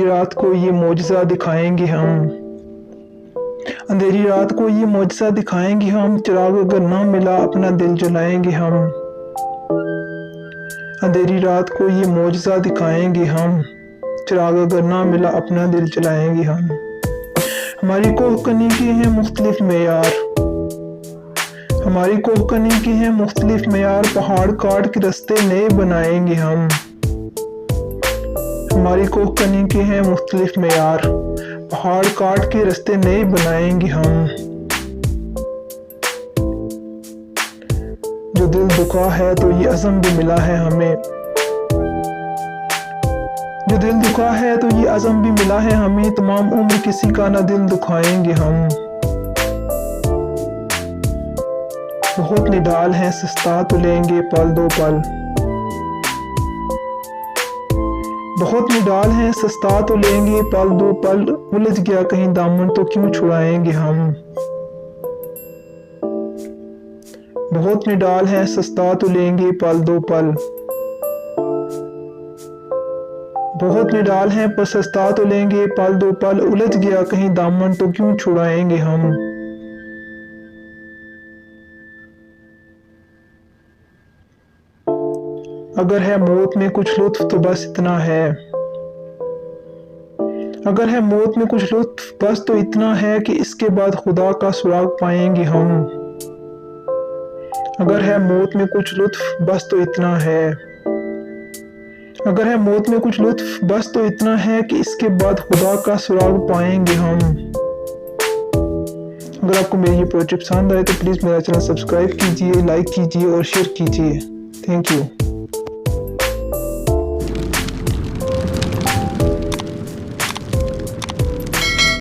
रात को ये मौजज़ा दिखाएंगे हम, अंधेरी रात को ये मौजज़ा दिखाएंगे हम, चिराग अगर ना मिला अपना दिल जलाएंगे हम। अंधेरी रात को ये मौजज़ा दिखाएंगे हम, चिराग अगर ना मिला अपना दिल जलाएंगे हम। हमारी कोहकनी के हैं मुख्तलिफ मेयार, हमारी कोहकनी के हैं मुख्तलिफ मेयार, पहाड़ काट के रास्ते नए बनाएंगे हम। हमारी कोहकनी के हैं मुख्तलिफ मेयार, पहाड़ काट के रास्ते नए बनाएंगे हम। जो दिल दुखा है तो ये अज़म भी मिला है हमें, जो दिल दुखा है तो ये अज़म भी मिला है हमें, तमाम उम्र किसी का ना दिल दुखाएंगे हम। बहुत निडाल हैं सस्ता तो लेंगे पल दो पल, बहुत निडाल हैं सस्ता तो लेंगे पल दो पल, उलझ गया कहीं दामन तो क्यों छुड़ाएंगे हम। बहुत निडाल हैं सस्ता तो लेंगे पल दो पल, बहुत निडाल हैं पर सस्ता तो लेंगे पल दो पल, उलझ गया कहीं दामन तो क्यों छुड़ाएंगे हम। अगर है मौत में कुछ लुत्फ तो बस इतना है, अगर है मौत में कुछ लुत्फ बस तो इतना है कि इसके बाद खुदा का सुराग पाएंगे हम। अगर है मौत में कुछ लुत्फ बस तो इतना है, अगर है मौत में कुछ लुत्फ बस तो इतना है कि इसके बाद खुदा का सुराग पाएंगे हम। अगर आपको मेरी ये प्रोजेक्ट पसंद आए तो प्लीज़ मेरा चैनल सब्सक्राइब कीजिए, लाइक कीजिए और शेयर कीजिए। Thank you.